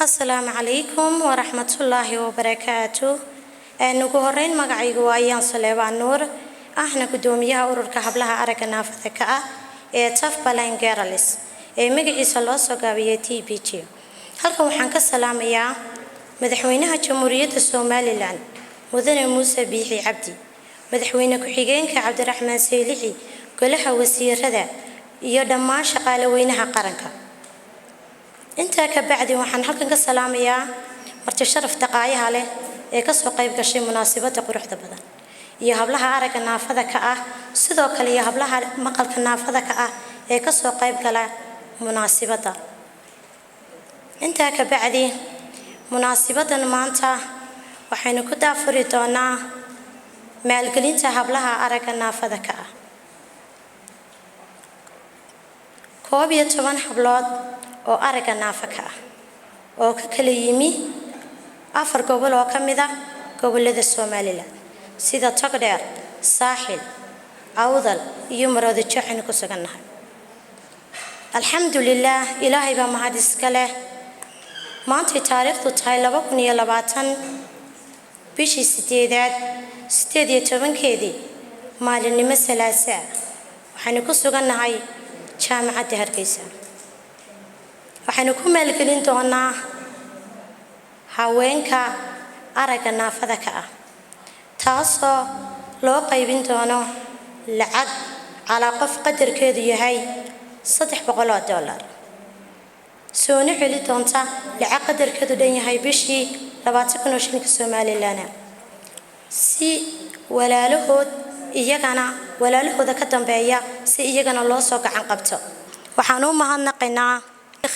السلام عليكم ورحمة الله وبركاته. نugu horeyn magacaygu waa Ayaan Saleebaan Nuur ahna gudoomiyaha ururka hablaha aragga naafada ka ah ee Tafbalan Girls ee magaciisa loo soo gaabiyay TPG. halkan waxaan ka salaamayaa madaxweynaha Jamhuuriyadda Soomaaliland Mudane Muuse Biixi Cabdi, madaxweyne ku-xigeenka Cabdiraxmaan Saylici, golaha wasiirada iyo dhammaan shaqaaleynaha qaranka. inta ka bacdi waxaan halkan ka salaamayaa marti sharafta qaayaha leh ee ka soo qayb gashay munaasabadda quruxda badan iyo hablaha aragga naafada ka ah, sidoo kale iyo hablaha maqalka naafada ka ah ee ka soo qayb gala munaasabadda. inta ka bacdi munaasabaddan maanta waxaynu ku daafuri doonaa maalgelinta hablaha aragga naafada ka ah. 12 hablood oo aragga naafada ka ah oo ka kala yimi 4 gobol oo kamid ah gobolada Soomaaliland sida Togdheer, Saaxil, Awdal iyo Maroodijo aynu ku sugannahay. alxamdulillah, ilaahay baa mahad iska leh. maanta taariikhdu tahay 2020 bishii 8 maalinimo Salaasa. waxaynu ku sugannahay jaamacadda Hargeysa. waxaynu ku maalgelin doonaa haweenka aragga naafada ka ah, taasoo loo qaybin doono lacag calaa qof qadarkeedu yahay $300 soona xili doonta lacag qadarkeedu dhan yahay bishii 20 shilinka Soomaaliland si walaalahooda ka dambeeya si iyagana loo soo gacan qabto. waxaan u mahadnaqaynaa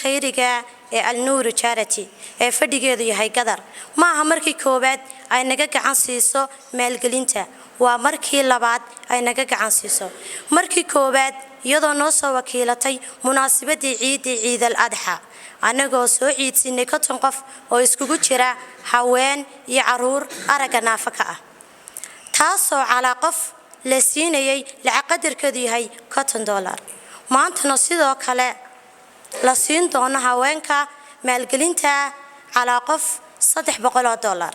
khayriga ee Al-Nuur Charity ee fadhigeedu yahay Gadar. ma aha markii koobaad ay naga gacan siiso maalgelinta, waa markii labaad ay naga gacan siiso. markii koobaad iyadoo noo soo wakiilatay munaasabadii Ciid al-Adha, anagoo soo ciidsinay 50 qof oo iskugu jira haween iyo caruur aragga naafada ka ah, taasoo calaa qof la siinayay lacag qadarkeedu yahay $50. maantana sidoo kale la siin doono haweenka maalgelinta calaa qof $300.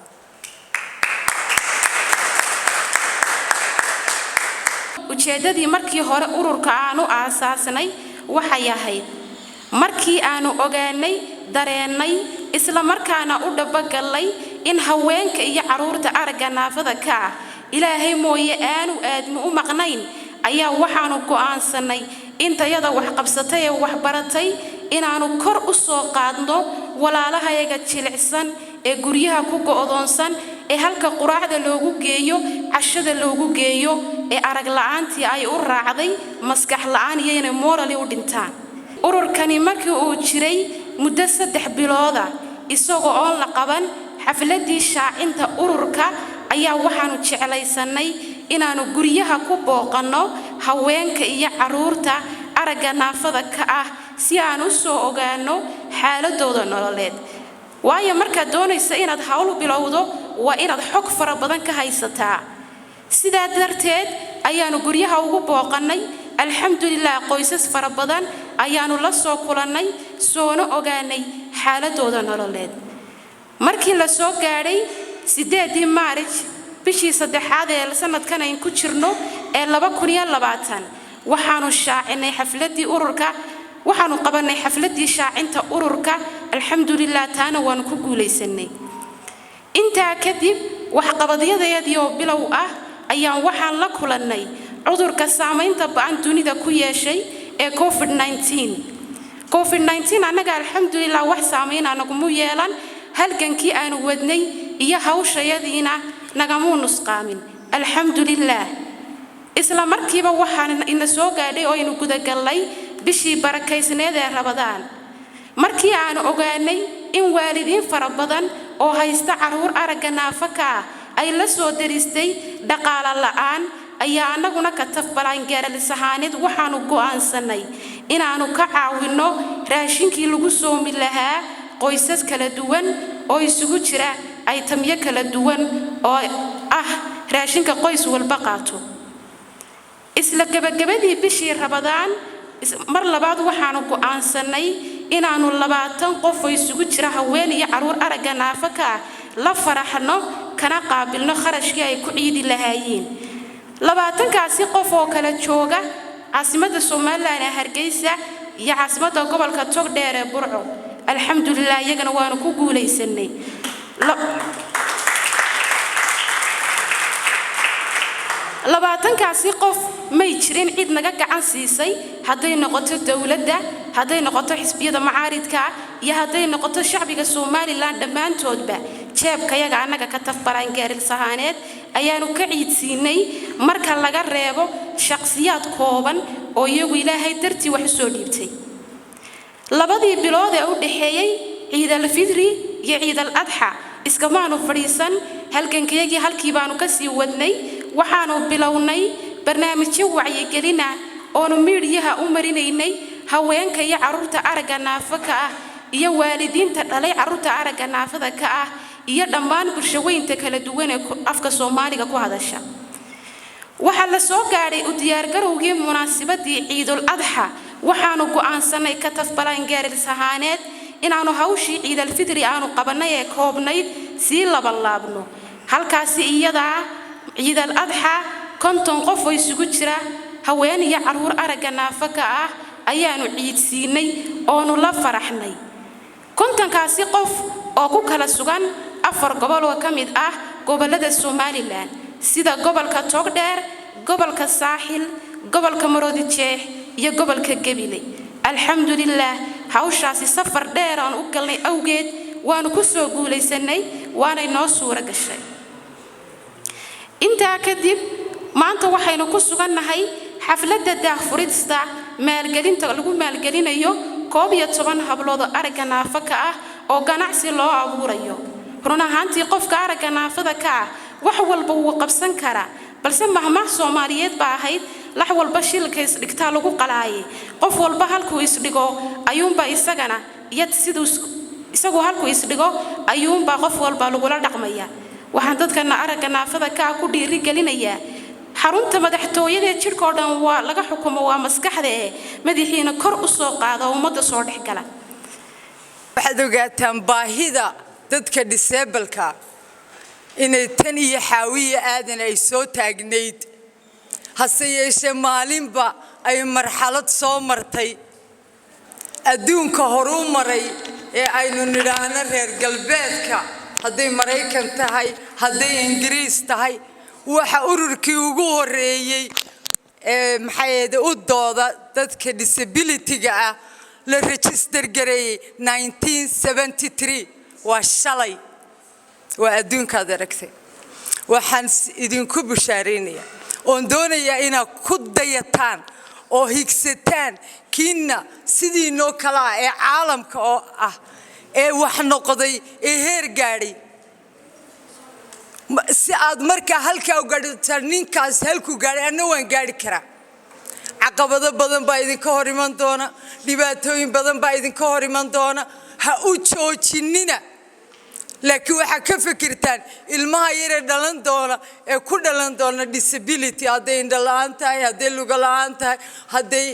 ujeedadii markii hore ururka aanu aasaasnay waxay ahayd markii aanu ogaanay, dareenay, isla markaana u dhabagalay in haweenka iyo caruurta aragga naafada ka ah ilaahay mooye aanu aadmi u maqnayn, ayaa waxaanu go'aansanay intayada wax qabsatay ee wax baratay inaanu kor u soo qaadno walaalahayaga jilicsan ee guryaha ku go'doonsan ee halka quraacda loogu geeyo, cashada loogu geeyo, ee arag la'aantii ay u raacday maskax la'aan iyo inay morally u dhintaan. ururkani markii uu jiray muddo 3 bilooda isagoo oo la qaban xafladii shaacinta ururka ayaa waxaanu jeclaysanay inaanu guryaha ku booqano haweenka iyo caruurta aragga naafada ka ah si aan u soo ogaano xaaladooda nololeed. waayo marka doonaysa inaad hawl bilowdo waa inaad xog fara badan ka haysataa. sidaa darteed ayaanu guryaha ugu booqanay. alxamdulillah, qoysas fara badan ayaanu la soo kulannay, soona ogaanay xaaladooda nololeed. markii la soo gaadhay 8 Maarch bishii 3 ee sanadkan ay ku jirno ee 2020 waxaanu shaacinay xafladii ururka, waxaanu qabanay xafladii shaacinta ururka. alxamdulillah, taana waan ku guuleysanay. intaa kadib wax qabadyadayadii oo bilow ah ayaan waxaan la kulannay cudurka saameynta ba'an dunida ku yeeshay ee COVID-19 anaga alxamdulillah wax saameyn anagu yeelan. halgankii aanu wadnay iyo hawshayadiina nagamu nusqaamin alxamdulillah. isla markiiba waxaan ina soo gaadhay oo aynu gudagalnay bishii barakaysneed ee Ramadaan, markii aanu ogaanay in waalidiin fara badan oo haysta caruur aragga naafada ka ah ay la soo daristay dhaqaale la'aan, ayaa anaguna ka Tafbalan Girls ahaaneed waxaanu go'aansanay inaanu ka caawino raashinkii lagu soomi lahaa qoysas kala duwan oo isugu jira ay tamyo kala duwan oo ah raashinka qoys walba qaato. isla gabagabadii bishii Ramadaan mar labaad waxaanu go'aansanay inaanu 20 qof oo isugu jira haween iyo caruur aragga naafada ah la faraxno kana qaabilno kharashkii ay ku ciidi lahaayeen 20kaasi qof oo kala jooga caasimada Soomaaliland ee Hargeysa iyo caasimada gobolka Togdheer ee Burco alxamdulillah iyagana waanu ku guuleysanay 20kaasi qof may jirin cid naga gacan siisay haday noqoto dawladda haday noqoto xisbiyada macaaridka iyo haday noqoto shacbiga Soomaaliland dhamaantoodba jeebkayaga anaga ka tafbaraan gaaril sahaaneed ayaanu ka ciidsiinay marka laga reebo shakhsiyaad kooban oo iyagu Ilaahay dartii wax soo dhiibtay labadii bilood ee u dhaxeeyay Ciid al-Fitri iyo Ciid al-Adha iskamaanu fariisan halkankayagii halkii baanu ka sii wadnay waxaanu bilownay barnaamijyo wacyigelin ah oo miidiyaha u marinaynay haweenka iyo caruurta aragga naafada ah iyo waalidiinta dhalay caruurta aragga naafada ka ah iyo dhammaan bulshooyinka kala duwan ee afka Soomaaliga ku hadasha waxa la soo gaaray u diyaar garowgii munaasabadii Ciid al-Adha waxaanu go'aansanay ka tafbalaan gaaril sahaaneed inaanu hawshii Ciid al-Fitri aanu qabanay ee koobnayd si laabno halkaasi iyada Ciid al-Adha konton qof oo isugu jira haween iyo caruur aragga naafada ah ayaanu ciidsiinay oo nu la faraxnay kontonkaasi qof oo ku kala sugan 4 gobol oo kamid ah gobolada Soomaaliland sida gobolka Togdheer gobolka Saaxil gobolka Maroodijeex iyo gobolka Gabiley alxamdulillah hawshaasi safar dheer aan u galnay awgeed waanu ku soo guuleysanay waana inoo suura gashay inta kadib maanta waxaynu ku sugannahay xafladda daahfurista maalgelinta lagu maalgelinayo 12 hablood aragga naafada ah oo ganacsi loo abuurayo run ahaantii qofka aragga naafada ka ah wax walba uu qabsan kara balse mahmaah Soomaaliyeed baa ahayd lax walba shilka isdhigta lagu qalaayay qof walba halkuu isdhigo ayuunba isagana iyad sidoo isagu halkuu isdhigo ayuunba qof walba lagu la dhaqmaya waxaan dadkana aragga naafada ka ku dhiiri gelinaya xarunta madaxtooyada jirka oo dhan waa laga xukumo waa maskaxda ee madaxiina kor u soo qaado umada soo dhexgala waxaad ogaataan baahida dadka disableka inay tan iyo xaawiye aadan ay soo taagnayd hase yeeshee maalinba ay marxalad soo martay adduunka horu maray ee aynu nidhaahno reer galbeedka hadday Mareykan tahay hadday Ingiriis tahay waxa ururkii ugu horeeyay ee maxayada u dooda dadka disability-ga ah la register gareeyay 1973 waa shalay waa adduunka aragtay waxaan idinku bushaareynaya oo doonaya inaad ku dayataan oo higsataan kiina sidii noo kala ee caalamka oo ah ee wax noqday ee heer gaadhay si aad marka halka u gaadhaan ninkaas halku gaadhay anna waan gaari karaa caqabado badan baa idinka hor iman doona dhibaatooyin badan baa idinka hor iman doona ha u joojinina laakiin waxa ka fikirtaan ilmaha yar ee dhalan doona ee ku dhalan doona disability haday indhalaan tahay haday luga la'aan tahay haday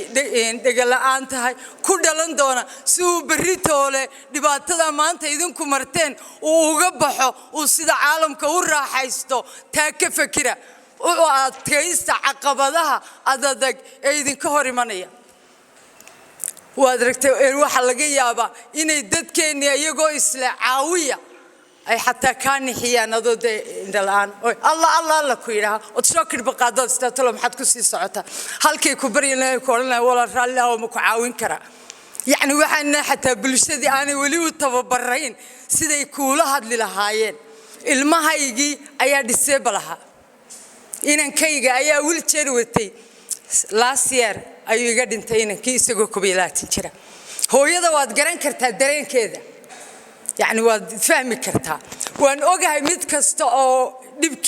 dhega la'aan tahay ku dhalan doona si uu beritoole dhibaatada maanta idinku marteen uu uga baxo uu sida caalamka u raaxaysto taa ka fikira oo aad taysta caqabadaha adag ee idinka hor imanaya waad ragtay waxa laga yaabaa inay dadkeena iyagoo isla caawiya ay hatta kaanixiyaan adoo indhalaan Allah ku yiraahdo oo soo kidba qaadad istaatolo maxad ku sii socota halkay ku bariyeen ku oranay wala raalli ah oo ma ku caawin kara yani waxaan hatta bulshadii aan wali u tababarayn siday kuula hadli lahaayeen ilmahaygii ayaa disable aha inankayga ayaa wheelchair watay last year ayuu iga dhintay inankii isagoo 12 jira hooyada waad garan kartaa dareenkeeda يعني وفهمي كرتا وأن أوجه ميت كست أو دبك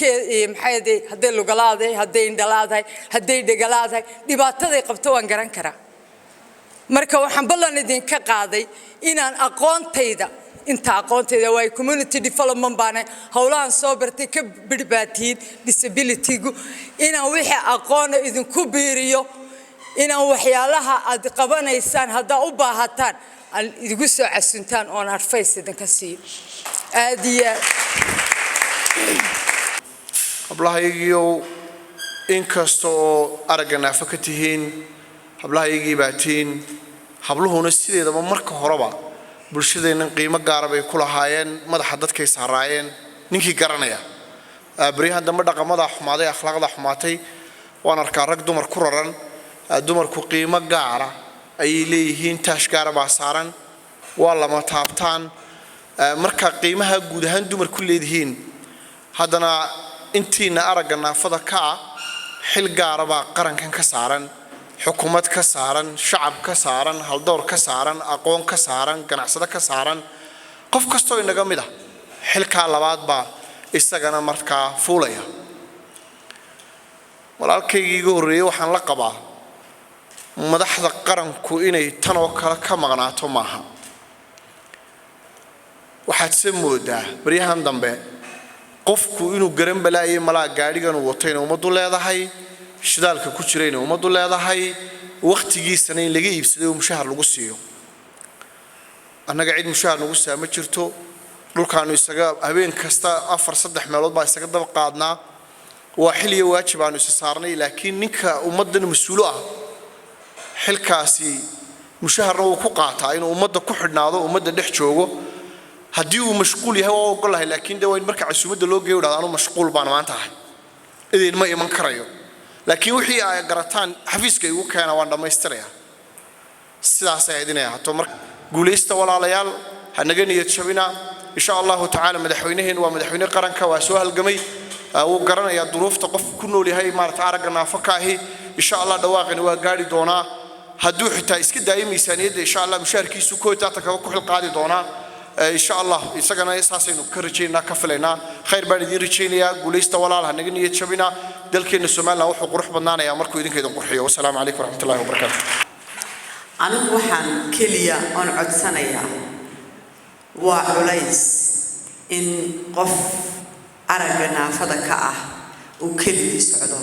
محيدي هدي اللقلاده هدي إندلاده هدي دجلاده دبعتها قبتوا أنجران كرا مركا وحنبلا ندين كقاضي إن أقون تيدا أنت أقون تيدا واي community development بانه هولان صابرتي كبرباتين disability جو إن وحى أقون إذن كبيريو inaan waxyaalaha aad qabanaysaan haddaa u baahataan aan idigu soo casuntaan oon advice idinka siiyo aad iyo hablahayagiiyow inkastoo aragga naafo ka tihiin hablahaygii baa tihiin habluhuna sideedaba marka horeba bulshadeennan qiimo gaara bay ku lahaayeen madaxa dadkay saaraayeen ninkii garanaya baryahan dambe dhaqamada xumaaday akhlaaqda xumaatay waan arkaa rag dumar ku raran dumarku qiimo gaara ayay leeyihiin taash gaara baa saaran waa lama taabtaan marka qiimaha guud ahaan dumar ku leedihiin haddana intiina aragga naafada ka ah xil gaara baa qarankan ka saaran xukuumad ka saaran shacab ka saaran haldoor ka saaran aqoon ka saaran ganacsado ka saaran qof kastoo inaga mid ah xilkaa labaad baa isagana markaa fuulaya walaalkaygii iga horreeyay waxaan la qabaa madaxda qaranku inay tan oo kale ka maqnaato maaha waxaad se moodaa baryahan dambe qofku inuu garan balaayay malaa gaadhigan uu wato inay ummaddu leedahay shidaalka ku jira inay ummaddu leedahay waqtigiisana in laga iibsaday oo mushahar lagu siiyo annaga cid mushahar nagu saa ma jirto dhulkaanu isaga habeen kasta 4-3 meelood baa isaga daba qaadnaa waa xil iyo waajib aanu isa saarnay laakiin ninka ummaddan mas'uul ah xilkaasi mushaharna uu ku qaataa inuu ummadda ku xidhnaado ummadda dhex joogo haddii uu mashquul yahay waa ogolahay laakiin dawaa in marka casuumadda loo geeyo dhadaan uu mashquul baan maanta ahay idin ma iman karayo laakiin wixii ay garataan xafiiska igu keena waan dhamaystiraya sidaas ay idinaya hato mar guuleysta walaalayaal hanaga niyad jabina insha Allah ta'ala madaxweynaheen waa madaxweyne qaranka waa soo halgamay uu garanaya duruufta qof ku nool yahay maarta aragga naafaka ahi insha Allah dhawaaqani waa gaari doonaa hadduu xitaa iska daayo miisaaniyadda insha Allah mushaarkiisu kootaata ka ku xil qaadi doonaa insha Allah isagana saasaynu ka rajaynaa ka filaynaa khayr baan idin rajaynayaa guuleysta walaal hanaga niyad jabina dalkeena Soomaaliland wuxuu qurux badnaanayaa markuu idinkeedan qurxiyo wassalaamu calaykum waraxmatullaahi wabarakaatuh anigu waxaan keliya oon codsanayaa waa culays in qof aragga naafada ka ah uu keligii socdo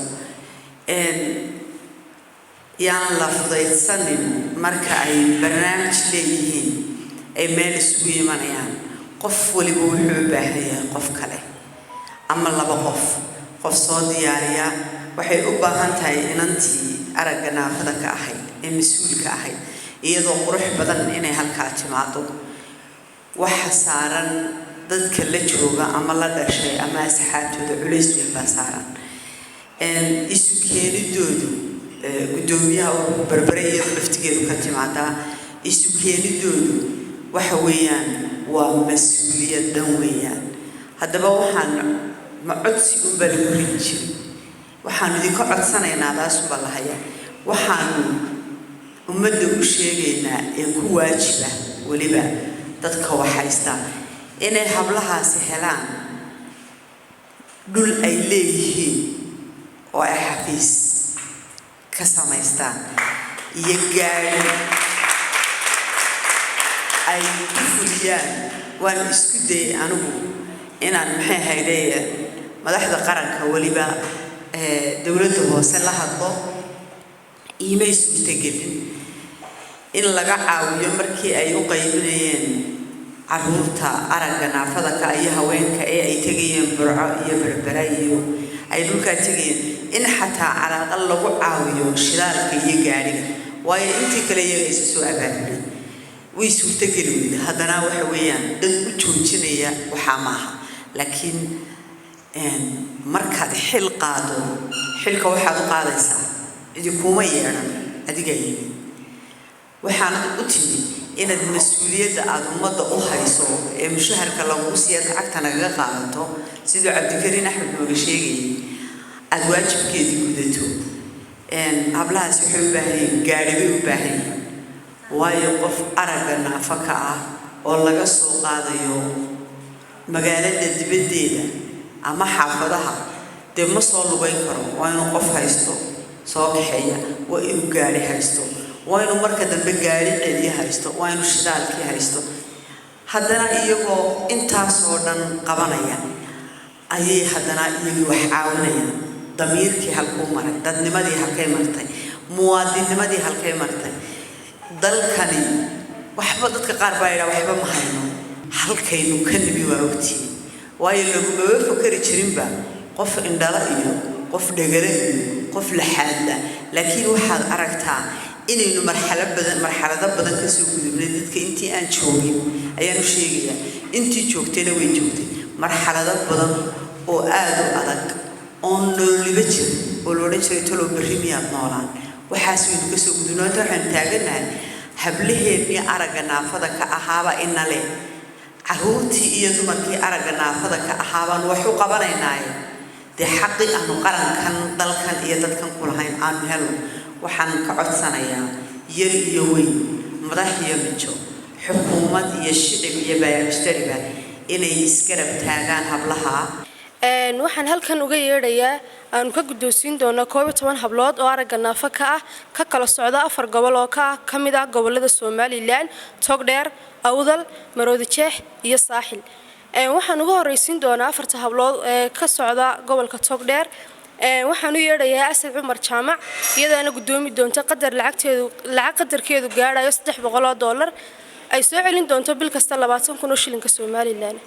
yaan la fudaysanin marka ay barnaamij leeyihiin ay meel isugu yimanayaan qof waliba wuxuu u baahan yahay qof kale ama laba qof soo diyaariya waxay u baahan tahay inantii aragga naafada ka ahayd ee mas'uulka ahayd iyadoo qurux badan inay halkaa timaado waxa saaran dadka la jooga ama la dhashay ama asxaabtooda culays weyn baa saaran isu keenidoodu gudoomiyaha uu barbare iyo laftigeedu ka timaadaa isu keenidoodu waxa weeyaan waa mas'uuliyad dhan weeyaan haddaba waxaan ma codsi u bari jirin waxaan idinka codsanaynaa taas u ballahaya waxaan ummadda u sheegaynaa ee ku waajiba waliba dadka waxaysta inay hablahaasi helaan dhul ay leeyihiin oo ay xafiis ka samaystaan iyo gaari ay ku fuliyaan waan isku dayay anigu inaan maxay hayday madaxda qaranka waliba dawladda hoose la hadlo iimay suurtagelin in laga caawiyo markii ay u qaybinayeen caruurta aragga naafada ka iyo haweenka ee ay tegayeen burco iyo berbera iyo ay dhulkaa tegayeen in xataa calaaqal lagu caawiyo shidaalka iyo gaadhiga waayo intii kale iyaga isu soo abaabulay way suurtageli weyda haddana waxa weeyaan dad u joojinaya waxaa maaha laakiin markaad xil qaado xilka waxaad u qaadaysaa cidi kuma yeedhan adiga yimi waxaan u timi inaad mas'uuliyadda aad ummadda u hayso ee mushaharka lagu siiyo lacagta nagaga qaadato sidoo Cabdikariin Axmed nooga sheegay aad waajibkeedii gudato hablahaas waxay u baahan yihiin gaari bay u baahan yihiin waayo qof aragga naafaka ah oo laga soo qaadayo magaalada dibaddeeda ama xaafadaha dee ma soo lugayn karo waa inuu qof haysto soo kaxeeya waa inuu gaari haysto waa inuu marka dambe gaari celiya haysto waa inuu shidaalkii haysto haddana iyagoo intaasoo dhan qabanaya ayay haddana iyagii wax caawinayaan damiirkii halkuu maray dadnimadii halkay martay muwaadinimadii halkay martay dalkani waxba dadka qaar baa yidhaa waxba ma hayno halkaynu ka nimi waa ogtiin waayo lagumaba fakari jirinba qof indhala iyo qof dhegale iyo qof laxaada laakiin waxaad aragtaa inaynu marxalado badan ka soo gudubnay dadka intii aan joogin ayaan u sheegayaa intii joogtayna way joogtay marxalado badan oo aad u adag oo nooliba jir oo loo odhan jiray talo berri miyaad noolaan waxaas waynu ka soo gudubnay inta waxaan taaganahay hablaheennii aragga naafada ka ahaaba inale caruurtii iyo dumarkii aragga naafada ka ahaabaan wax u qabanaynaaye dee xaqii aanu qarankan dalkan iyo dadkan ku lahayn aanu helno waxaan ka codsanayaa yar iyo weyn madax iyo mijo xukuumad iyo shicib iyo baayamushtariba inay isgarab taagaan hablaha waxaan halkan uga yeedhayaa aanu ka guddoonsiin doonaa 11 hablood oo aragga naafa ka ah ka kala socda 4 gobol oo ka mid ah gobolada Soomaaliland Togdheer Awdal Maroodi Jeex iyo Saaxil waxaan uga horeysiin doonaa 4 hablood ee ka socda gobolka Togdheer waxaan u yeedhayaa Asad Cumar Jaamac iyadana gudoomi doonta lacag qadarkeedu gaarayo $300 ay soo celin doonto bil kasta 20,000 oo shilinka Soomaaliland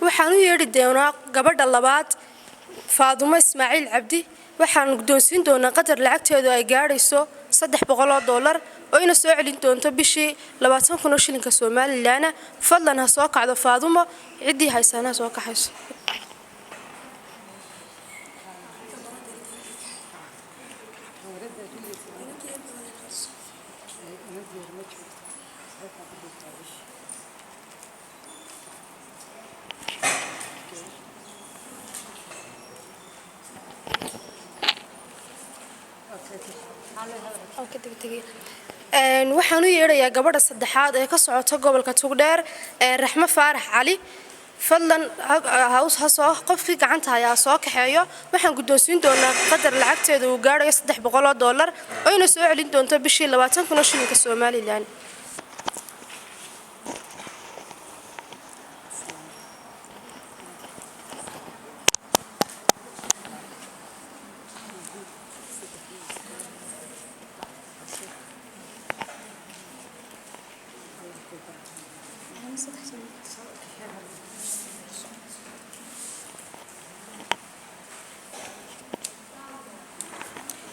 waxaan u yeedhi doonaa gabadha labaad Faadumo Ismaaciil Cabdi waxaan guddoonsiin doonaa qadar lacagteedu ay gaarayso $300 oo ina soo celin doonto bishii 20,000 oo shilinka Soomaaliland fadlan ha soo kacdo Faadumo cidii haysana soo kaxayso waxaan u yeedhayaa gabadha saddexaad ee ka socota gobolka Togdheer Raxmo Faarax Cali fadlan qofkii gacanta ayaa soo kaxeeyo waxaan guddoonsiin doonaa qadar lacagteedu uu gaarayo $300 oo ina soo celin doonto bishii 20,000 oo shilinka Soomaaliland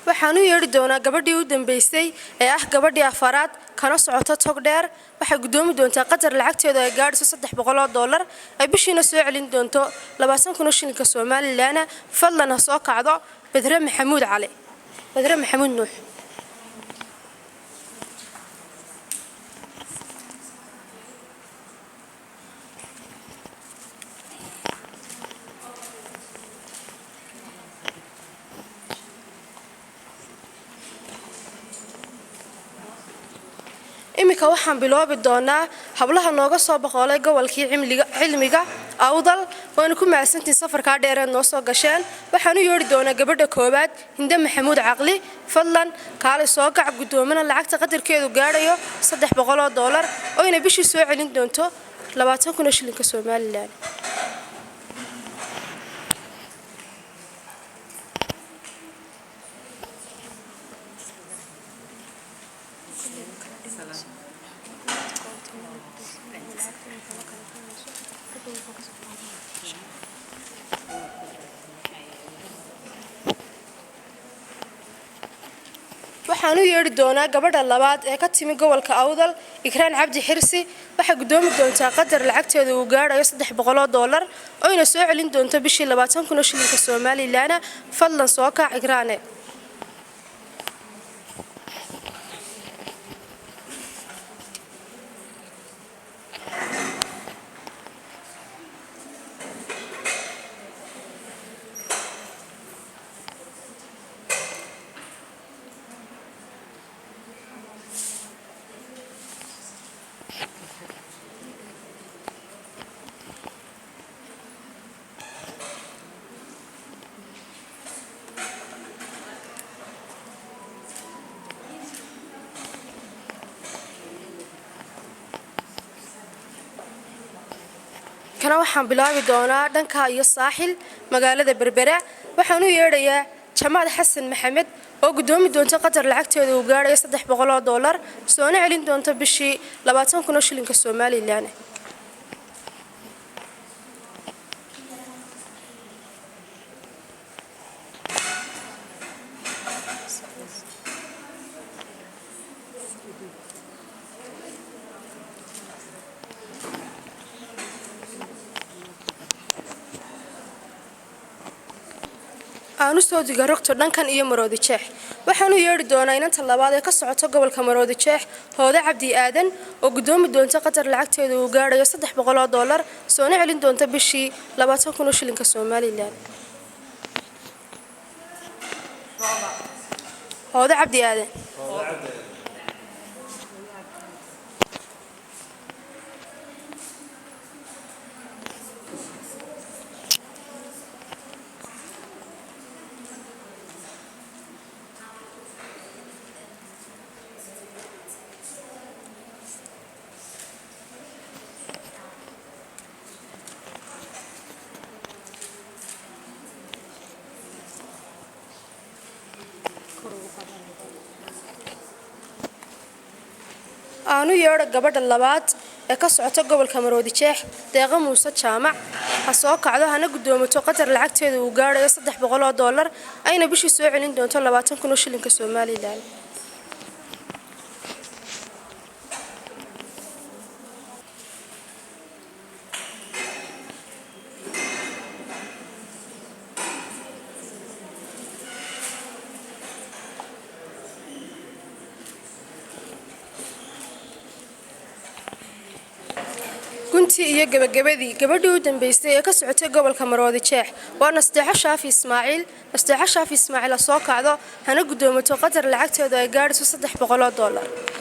waxaan u yeedhi doonaa gabadhii u dambeysay ee ah gabadhii afaraad kana socota Togdheer waxay gudoomi doontaa qadar lacagteedu ay gaarayso $300 ay bishiina soo celin doonto 20,000 oo shilinka Soomaaliland fadlan ha soo kacdo Badre Maxamuud Cali Badre Maxamuud Nuux imika waxaan biloobi doonaa hablaha nooga soo boqolay gobolkii cilmiga Awdal waan ku maasantiin safarka dheer ee noo soo gasheen waxaan u yeedhi doonaa gabadha koobaad Hinde Maxamuud Caqli fadlan kaale soo gac gudoomana lacagta qadarkeedu gaarayo $300 oo ina bishii soo celin doonto 20,000 oo shilinka Soomaaliland waxaan u yeedhi doonaa gabadha labaad ee ka timi gobolka Awdal Ikraan Cabdi Xirsi waxa gudoomi doontaa qadar lacagteedu uu gaarayo $300 oo ina soo celin doonto bishii 20,000 oo shilinka Soomaaliland fadlan soo kac Ikraane iminkana waxaan bilaabi doonaa dhanka iyo saaxil magaalada Berbera waxaan u yeedhayaa Jamaal Xasan Maxamed oo gudoomi doonta qadar lacagteeda uu gaarayo $300 soona celin doonta bishii 20,000 shilinka Soomaaliland aanu soo diga rogto dhankan iyo Maroodi Jeex waxaanu yeeri doonaa inanta labaad ee ka socoto gobolka Maroodi Jeex Hooda Cabdi Aadan oo gudoomi doonta qadar lacagteeda uu gaarayo $300 soona celin doonta bishii 20,000 shilinka Soomaaliland Hooda Cabdi Aadan aanu yeero gabadha labaad ee ka socota gobolka Maroodi Jeex Deeqa Muuse Jaamac ha soo kacdo hana gudoomato qadar lacagteeda uu gaarayo $300 ayna bishii soo celin doonto 20,000 shilinka Soomaaliland gunti iyo gabagabadii gabadhii u dambeysay ee ka socotay gobolka Maroodi Jeex waa Nasteexo Shaafi Ismaaciil soo kacdo hana gudoomato qadar lacagteeda ay gaarayso $300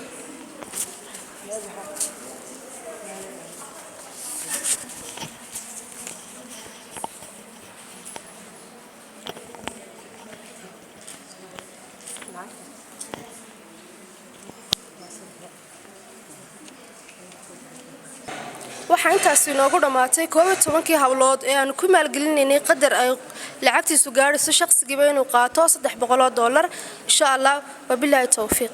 waxaan intaas inoogu dhamaatay 12 hawlood ee aan ku maalgelinaynay qadar ay lacagtiisu gaarayso shakhsigiiba inuu qaato $300 insha Allah wabillahi tawfiiq